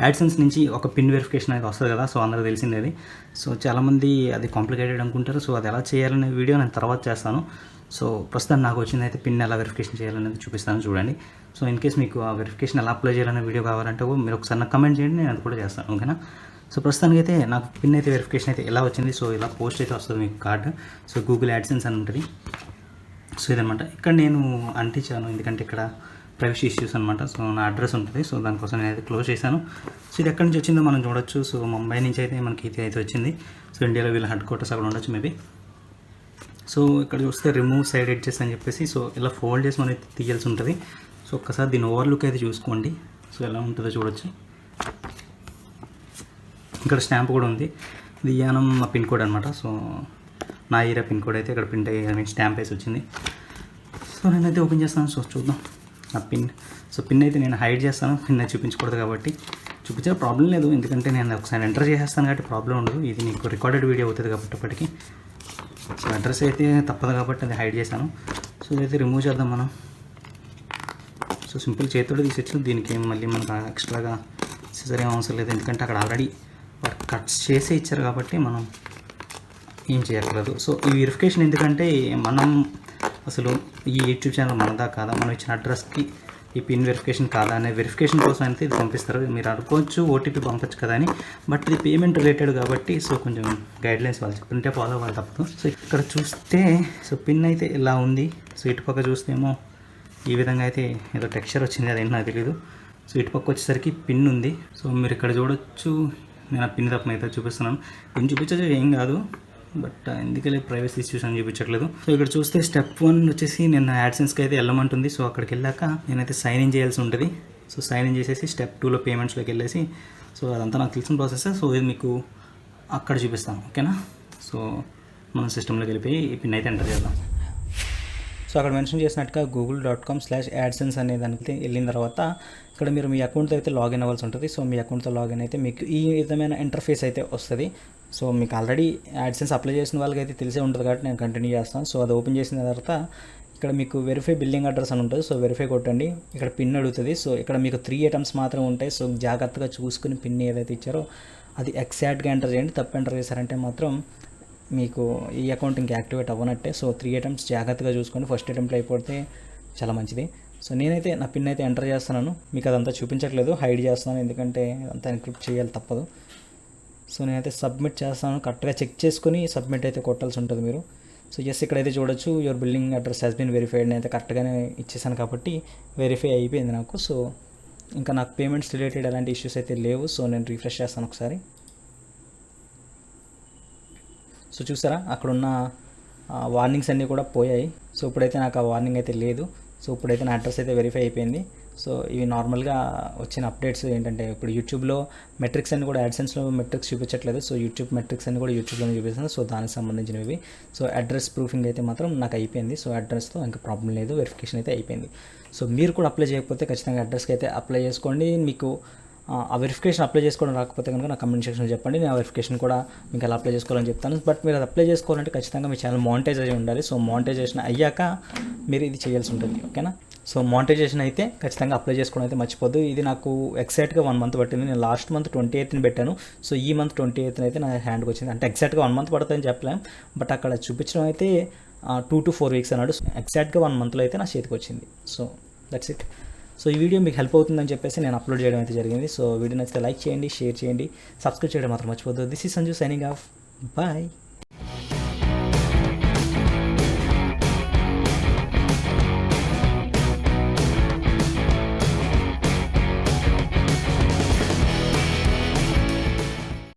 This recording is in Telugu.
యాడ్సెన్స్ నుంచి ఒక పిన్ వెరిఫికేషన్ అనేది వస్తుంది కదా, సో అందరూ తెలిసిందే అది. సో చాలామంది అది కాంప్లికేటెడ్ అనుకుంటారు. సో అది ఎలా చేయాలనే వీడియో నేను తర్వాత చేస్తాను. సో ప్రస్తుతం నాకు వచ్చిందైతే పిన్ ఎలా వెరిఫికేషన్ చేయాలనేది చూపిస్తాను చూడండి. సో ఇన్ కేస్ మీకు ఆ వెరిఫికేషన్ ఎలా అప్లై చేయాలనే వీడియో కావాలంటే మీరు ఒకసారి నాకు కమెంట్ చేయండి, నేను అది కూడా చేస్తాను, ఓకేనా. సో ప్రస్తుతానికి అయితే నాకు పిన్ అయితే వెరిఫికేషన్ అయితే ఎలా వచ్చింది. సో ఇలా పోస్ట్ అయితే వస్తుంది మీకు కార్డు. సో గూగుల్ యాడ్సెన్స్ అని ఉంటుంది. సో ఇదనమాట. ఇక్కడ నేను అంటించాను ఎందుకంటే ఇక్కడ ప్రైవసీ ఇష్యూస్ అనమాట. సో నా అడ్రస్ ఉంటుంది. సో దానికోసం నేను అయితే క్లోజ్ చేశాను. సో ఇది ఎక్కడి నుంచి వచ్చిందో మనం చూడొచ్చు. సో ముంబై నుంచి అయితే మనకి ఇది అయితే వచ్చింది. సో ఇండియాలో వీళ్ళ హెడ్ క్వార్టర్స్ అక్కడ ఉండొచ్చు మేబీ. సో ఇక్కడ చూస్తే రిమూవ్ సైడ్ ఎడ్జెస్ అని చెప్పేసి సో ఇలా ఫోల్డ్ చేసి మనం తీయాల్సి ఉంటుంది. సో ఒక్కసారి దీని ఓవర్లుక్ అయితే చూసుకోండి. సో ఎలా ఉంటుందో చూడొచ్చు. ఇక్కడ స్టాంప్ కూడా ఉంది. ఇది యానం పిన్ కోడ్ అనమాట. సో నా ఏరియా పిన్ కోడ్ అయితే ఇక్కడ ప్రింట్ అయ్యి స్టాంప్ వేసి వచ్చింది. సో నేనైతే ఓపెన్ చేస్తాను. సో చూద్దాం ఆ పిన్. సో పిన్ అయితే నేను హైడ్ చేస్తాను, పిన్ అయితే చూపించకూడదు కాబట్టి. చూపించే ప్రాబ్లం లేదు, ఎందుకంటే నేను ఒకసారి ఎంటర్ చేసేస్తాను కాబట్టి ప్రాబ్లం ఉండదు. ఇది మీకు రికార్డెడ్ వీడియో అవుతుంది కాబట్టి ఇప్పటికీ. సో అడ్రస్ అయితే తప్పదు కాబట్టి అది హైడ్ చేశాను. సో ఇదైతే రిమూవ్ చేద్దాం మనం. సో సింపుల్ చేతితో తీసేచ్చు. దీనికి ఏం మళ్ళీ మనకు ఎక్స్ట్రాగా సిజర్ ఏం అవసరం లేదు, ఎందుకంటే అక్కడ ఆల్రెడీ కట్స్ చేసే ఇచ్చారు కాబట్టి మనం ఏం చేయట్లేదు. సో ఈ వెరిఫికేషన్ ఎందుకంటే మనం అసలు ఈ యూట్యూబ్ ఛానల్ మనదా కాదా, మనం ఇచ్చిన అడ్రస్కి ఈ పిన్ వెరిఫికేషన్ కాదా అనే వెరిఫికేషన్ కోసం అయితే ఇది పంపిస్తారు. మీరు అనుకోవచ్చు ఓటీపీ పంపచ్చు కదా అని, బట్ ఇది పేమెంట్ రిలేటెడ్ కాబట్టి సో కొంచెం గైడ్లైన్స్ వాళ్ళు చెప్తుంటే ఫాలో అవ్వాలి తప్పదు. సో ఇక్కడ చూస్తే సో పిన్ అయితే ఇలా ఉంది. సో ఇటుపక్క చూస్తేమో ఈ విధంగా అయితే ఏదో టెక్స్చర్ వచ్చింది, అదేంటి నాకు తెలియదు. సో ఇటుపక్క వచ్చేసరికి పిన్ ఉంది. సో మీరు ఇక్కడ చూడొచ్చు. నేను ఆ పిన్ తప్పని అయితే చూపిస్తున్నాను. పిన్ చూపించచ్చు ఏం కాదు, బట్ ఎందుకలే ప్రైవసీ ఇష్యూస్ అని చూపించట్లేదు. సో ఇక్కడ చూస్తే స్టెప్ 1 వచ్చేసి నేను యాడ్సెన్స్కి అయితే వెళ్ళమంటుంది. సో అక్కడికి వెళ్ళాక నేనైతే సైన్ ఇన్ చేయాల్సి ఉంటుంది. సో సైన్ ఇన్ చేసేసి స్టెప్ 2లో పేమెంట్స్లోకి వెళ్ళేసి సో అదంతా నాకు తెలిసిన ప్రాసెస్. సో ఇది మీకు అక్కడ చూపిస్తాను, ఓకేనా. సో మనం సిస్టంలోకి వెళ్ళిపోయి ఈ పిన్ అయితే ఎంటర్ చేద్దాం. సో అక్కడ మెన్షన్ చేసినట్టుగా google.com/adsense అనే దానికి వెళ్ళిన తర్వాత ఇక్కడ మీరు మీ అకౌంట్తో అయితే లాగిన్ అవ్వాల్సి ఉంటుంది. సో మీ అకౌంట్తో లాగిన్ అయితే మీకు ఈ విధమైన ఇంటర్ఫేస్ అయితే వస్తుంది. సో మీకు ఆల్రెడీ యాడ్సెన్స్ అప్లై చేసిన వాళ్ళకి అయితే తెలిసే ఉంటుంది కాబట్టి నేను కంటిన్యూ చేస్తాను. సో అది ఓపెన్ చేసిన తర్వాత ఇక్కడ మీకు వెరిఫై బిల్లింగ్ అడ్రస్ అని ఉంటుంది. సో వెరిఫై కొట్టండి. ఇక్కడ పిన్ అడుగుతుంది. సో ఇక్కడ మీకు 3 ఐటమ్స్ మాత్రం ఉంటాయి. సో జాగ్రత్తగా చూసుకుని పిన్ ఏదైతే ఇచ్చారో అది ఎగ్జాక్ట్గా ఎంటర్ చేయండి. తప్పు ఎంటర్ చేశారంటే మాత్రం మీకు ఈ అకౌంట్ ఇంకా యాక్టివేట్ అవ్వనట్టే. సో 3 ఐటమ్స్ జాగ్రత్తగా చూసుకోండి. ఫస్ట్ అటెంప్ట్లో అయిపోతే చాలా మంచిది. సో నేనైతే నా పిన్ అయితే ఎంటర్ చేస్తున్నాను. మీకు అదంతా చూపించట్లేదు, హైడ్ చేస్తున్నాను, ఎందుకంటే అదంతా ఎన్క్రిప్ట్ చేయాలి తప్పదు. సో నేనైతే సబ్మిట్ చేస్తాను. కరెక్ట్గా చెక్ చేసుకుని సబ్మిట్ అయితే కొట్టాల్సి ఉంటుంది మీరు. సో ఎస్ ఇక్కడైతే చూడొచ్చు your billing address has been verified. నేను అయితే కరెక్ట్గానే ఇచ్చేసాను కాబట్టి వెరిఫై అయిపోయింది నాకు. సో ఇంకా నాకు పేమెంట్స్ రిలేటెడ్ ఎలాంటి ఇష్యూస్ అయితే లేవు. సో నేను రిఫ్రెష్ చేస్తాను ఒకసారి. సో చూసారా అక్కడున్న వార్నింగ్స్ అన్నీ కూడా పోయాయి. సో ఇప్పుడైతే నాకు ఆ వార్నింగ్ అయితే లేదు. సో ఇప్పుడైతే నా అడ్రస్ అయితే వెరిఫై అయిపోయింది. సో ఇవి నార్మల్గా వచ్చిన అప్డేట్స్ ఏంటంటే ఇప్పుడు యూట్యూబ్లో మెట్రిక్స్ అన్ని కూడా యాడ్సెన్స్లో మెట్రిక్స్ చూపించట్లేదు. సో యూట్యూబ్ మెట్రిక్స్ అన్ని కూడా యూట్యూబ్లో చూపిస్తుంది. సో దానికి సంబంధించినవి. సో అడ్రస్ ప్రూఫింగ్ అయితే మాత్రం నాకు అయిపోయింది. సో అడ్రస్తో ఇంకా ప్రాబ్లం లేదు, వెరిఫికేషన్ అయితే అయిపోయింది. సో మీరు కూడా అప్లై చేయకపోతే ఖచ్చితంగా అడ్రస్కి అయితే అప్లై చేసుకోండి. మీకు ఆ వెరిఫికేషన్ అప్లై చేసుకోవడం రాకపోతే కనుక నా కమెంట్ సెక్షన్లో చెప్పండి. నేను ఆ వెరిఫికేషన్ కూడా మీకు ఎలా అప్లై చేసుకోవాలని చెప్తాను. బట్ మీరు అది అప్లై చేసుకోవాలంటే ఖచ్చితంగా మీ ఛానల్ మానిటైజేషన్ ఉండాలి. సో మానిటైజేషన్ అయ్యాక మీరు ఇది చేయాల్సి ఉంటుంది, ఓకేనా. సో మానిటైజేషన్ అయితే ఖచ్చితంగా అప్లై చేసుకోవడం అయితే మర్చిపోద్దు. ఇది నాకు ఎగ్జాక్ట్గా 1 మంత్ పట్టింది. నేను లాస్ట్ మంత్ 28ని పెట్టాను. సో ఈ మంత్ 28న అయితే నా హ్యాండ్కి వచ్చింది. అంటే ఎగ్జాక్ట్గా 1 మంత్ పడుతుందని చెప్పలేం, బట్ అక్కడ చూపించడం అయితే 2 to 4 weeks అన్నాడు. ఎగ్జాక్ట్గా 1 మంత్లో అయితే నా చేతికి వచ్చింది. So that's it. సో ఈ వీడియో మీకు హెల్ప్ అవుతుందని చెప్పేసి నేను అప్లోడ్ చేయడం అయితే జరిగింది. సో వీడియో నచ్చితే లైక్ చేయండి, షేర్ చేయండి, సబ్స్క్రైబ్ చేయడం మాత్రం మర్చిపోద్దు. This is Sanju signing off. Bye.